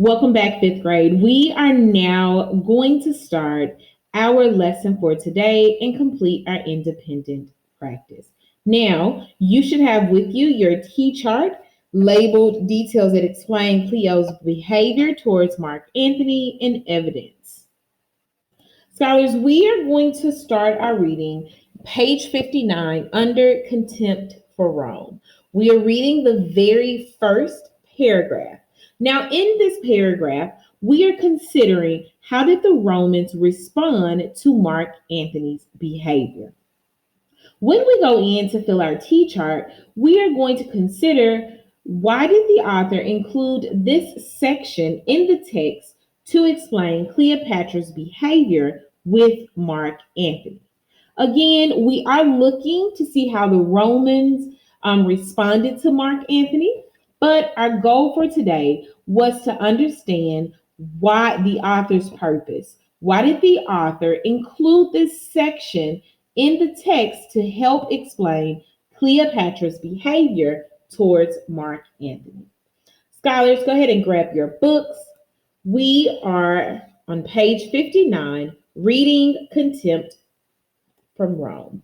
Welcome back, fifth grade. We are now going to start our lesson for today and complete our independent practice. Now, you should have with you your T chart labeled details that explain Cleo's behavior towards Mark Anthony and evidence. Scholars, we are going to start our reading page 59 under Contempt for Rome. We are reading the very first paragraph. Now, in this paragraph, we are considering how did the Romans respond to Mark Antony's behavior. When we go in to fill our T chart, we are going to consider why did the author include this section in the text to explain Cleopatra's behavior with Mark Antony. Again, we are looking to see how the Romans responded to Mark Antony, but our goal for today was to understand why the author's purpose. Why did the author include this section in the text to help explain Cleopatra's behavior towards Mark Antony? Scholars, go ahead and grab your books. We are on page 59, reading Contempt from Rome.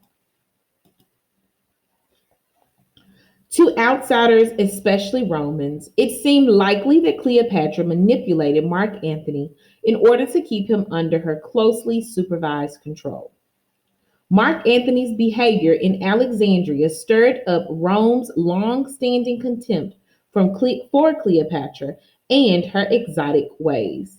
To outsiders, especially Romans, it seemed likely that Cleopatra manipulated Mark Antony in order to keep him under her closely supervised control. Mark Antony's behavior in Alexandria stirred up Rome's long-standing contempt for Cleopatra and her exotic ways.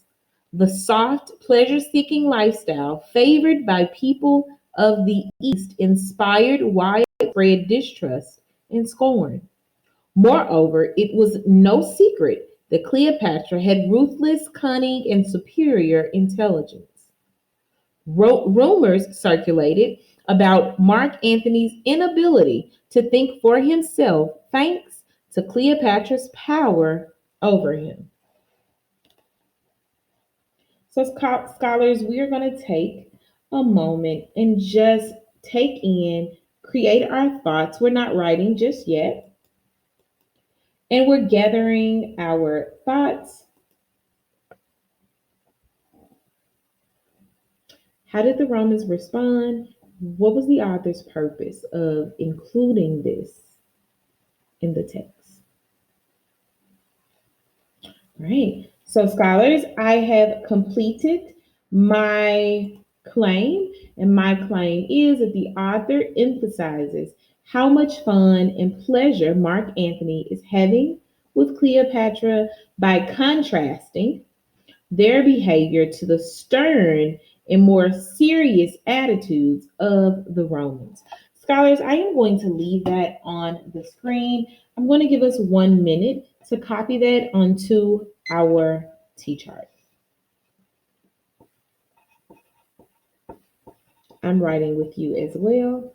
The soft, pleasure-seeking lifestyle favored by people of the East inspired widespread distrust and scorn. Moreover, it was no secret that Cleopatra had ruthless cunning and superior intelligence. Rumors circulated about Mark Antony's inability to think for himself thanks to Cleopatra's power over him. So, scholars, we are going to take a moment and just create our thoughts. We're not writing just yet. And we're gathering our thoughts. How did the Romans respond? What was the author's purpose of including this in the text? All right. So, scholars, I have completed my claim, and my claim is that the author emphasizes how much fun and pleasure Mark Antony is having with Cleopatra by contrasting their behavior to the stern and more serious attitudes of the Romans. Scholars, I am going to leave that on the screen. I'm going to give us 1 minute to copy that onto our T-chart. I'm writing with you as well.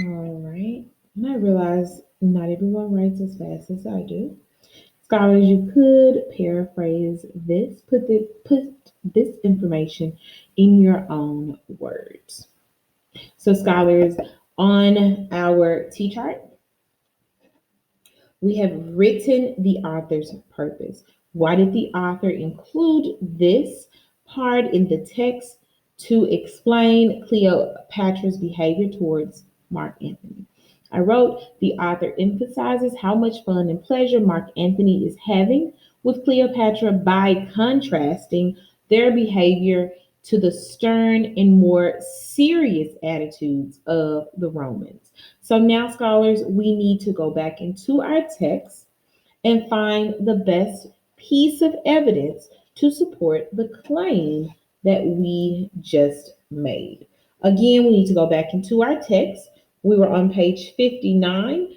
All right. And I realize not everyone writes as fast as I do. Scholars, you could paraphrase this, put this information in your own words. So, scholars, on our T chart, we have written the author's purpose. Why did the author include this part in the text to explain Cleopatra's behavior towards Mark Antony? I wrote, the author emphasizes how much fun and pleasure Mark Antony is having with Cleopatra by contrasting their behavior to the stern and more serious attitudes of the Romans. So now, scholars, we need to go back into our text and find the best piece of evidence to support the claim that we just made. Again, we need to go back into our text. We were on page 59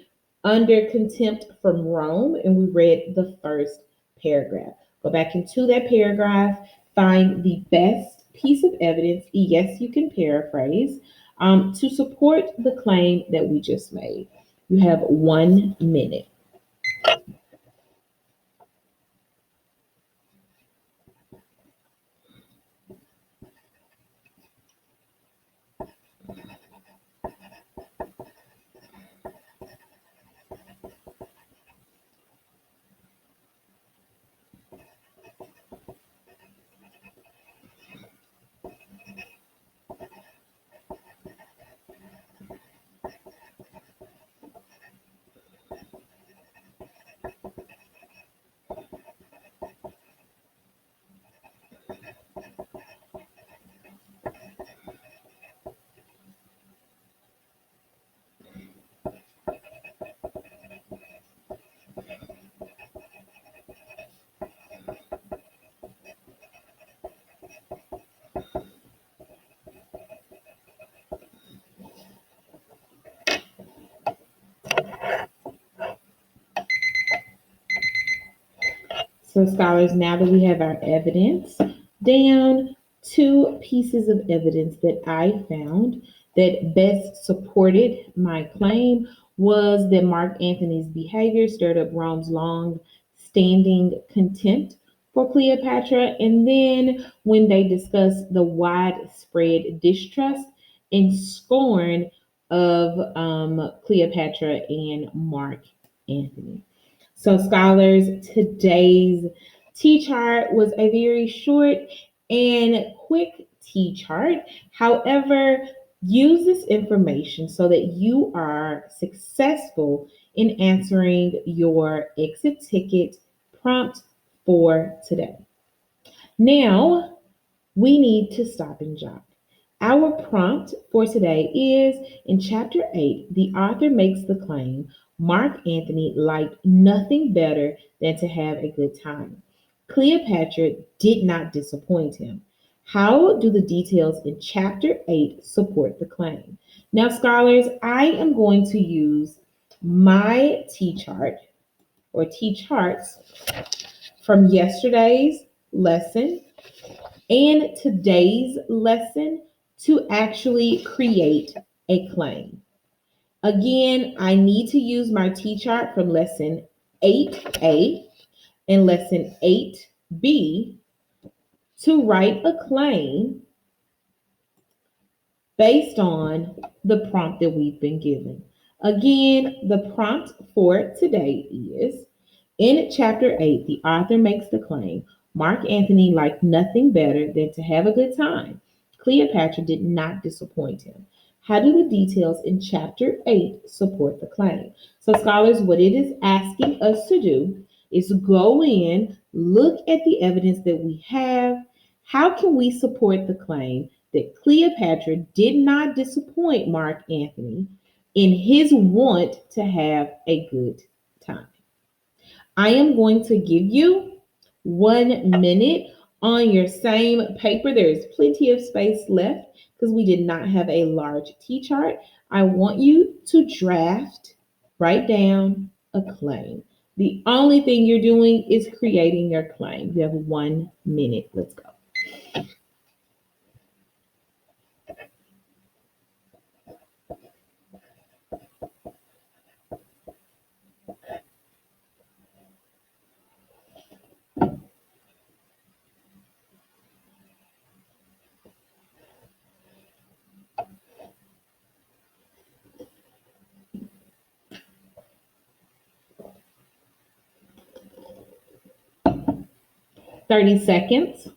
under contempt from Rome, and we read the first paragraph. Go back into that paragraph, find the best piece of evidence. Yes, you can paraphrase to support the claim that we just made. You have 1 minute. So, scholars, now that we have our evidence down, two pieces of evidence that I found that best supported my claim was that Mark Antony's behavior stirred up Rome's long standing contempt for Cleopatra, and then when they discussed the widespread distrust and scorn of Cleopatra and Mark Antony. So, scholars, today's T chart was a very short and quick T chart. However, use this information so that you are successful in answering your exit ticket prompt for today. Now, we need to stop and jot. Our prompt for today is in chapter 8, the author makes the claim Mark Antony liked nothing better than to have a good time. Cleopatra did not disappoint him. How do the details in chapter 8 support the claim? Now, scholars, I am going to use my T chart or T charts from yesterday's lesson and today's lesson to actually create a claim. Again, I need to use my T chart from lesson 8A and lesson 8B to write a claim based on the prompt that we've been given. Again, the prompt for today is in chapter 8, the author makes the claim Mark Antony liked nothing better than to have a good time. Cleopatra did not disappoint him. How do the details in chapter 8 support the claim? So, scholars, what it is asking us to do is go in, look at the evidence that we have. How can we support the claim that Cleopatra did not disappoint Mark Antony in his want to have a good time? I am going to give you 1 minute on your same paper. There is plenty of space left because we did not have a large T chart. I want you to draft, write down a claim. The only thing you're doing is creating your claim. You have 1 minute. Let's go. 30 seconds.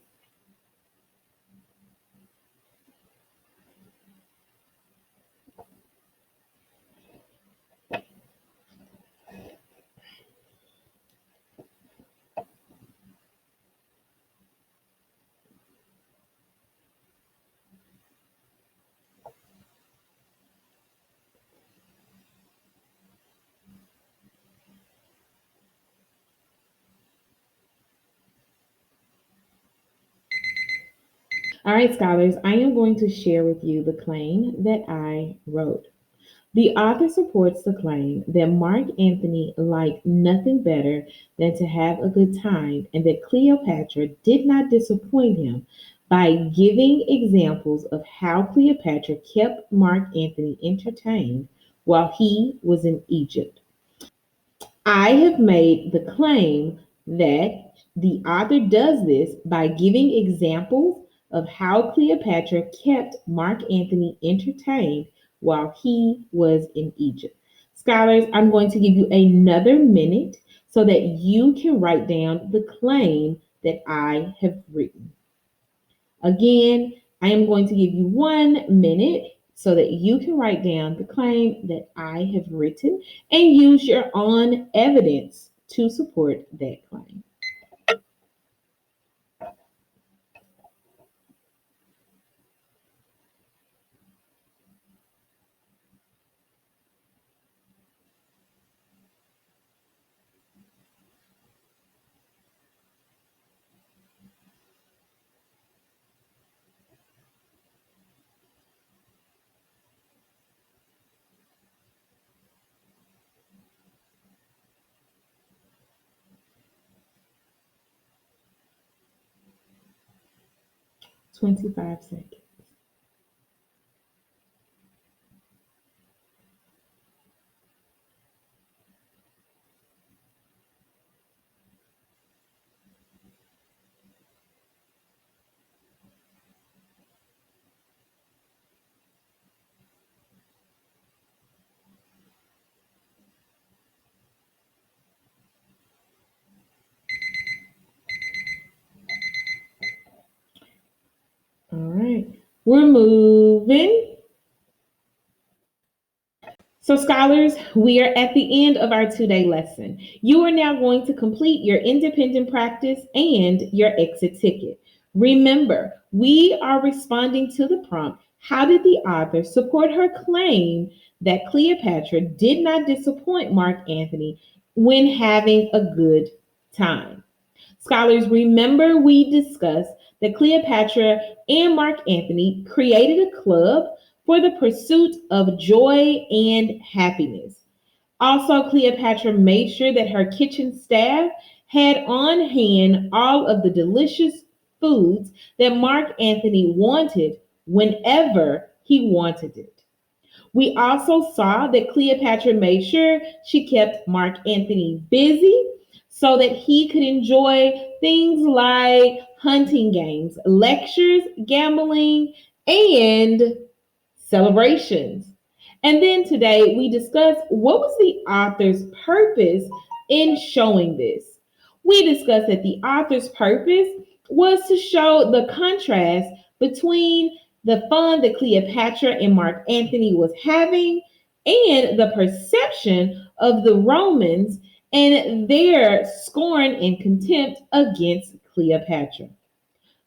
All right, scholars, I am going to share with you the claim that I wrote. The author supports the claim that Mark Antony liked nothing better than to have a good time and that Cleopatra did not disappoint him by giving examples of how Cleopatra kept Mark Antony entertained while he was in Egypt. I have made the claim that the author does this by giving examples of how Cleopatra kept Mark Antony entertained while he was in Egypt. Scholars, I'm going to give you another minute so that you can write down the claim that I have written. Again, I am going to give you 1 minute so that you can write down the claim that I have written and use your own evidence to support that claim. 25 seconds. All right. We're moving. So, scholars, we are at the end of our 2 day lesson. You are now going to complete your independent practice and your exit ticket. Remember, we are responding to the prompt. How did the author support her claim that Cleopatra did not disappoint Mark Antony when having a good time? Scholars, remember we discussed that Cleopatra and Mark Antony created a club for the pursuit of joy and happiness. Also, Cleopatra made sure that her kitchen staff had on hand all of the delicious foods that Mark Antony wanted whenever he wanted it. We also saw that Cleopatra made sure she kept Mark Antony busy so that he could enjoy things like hunting games, lectures, gambling, and celebrations. And then today we discussed what was the author's purpose in showing this. We discussed that the author's purpose was to show the contrast between the fun that Cleopatra and Mark Antony was having and the perception of the Romans and their scorn and contempt against Cleopatra.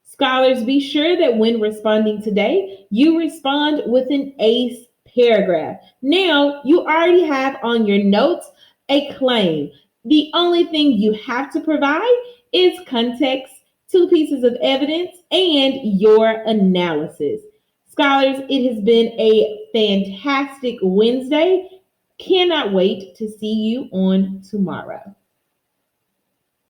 Scholars, be sure that when responding today, you respond with an ACE paragraph. Now, you already have on your notes a claim. The only thing you have to provide is context, 2 pieces of evidence, and your analysis. Scholars, it has been a fantastic Wednesday. Cannot wait to see you on tomorrow.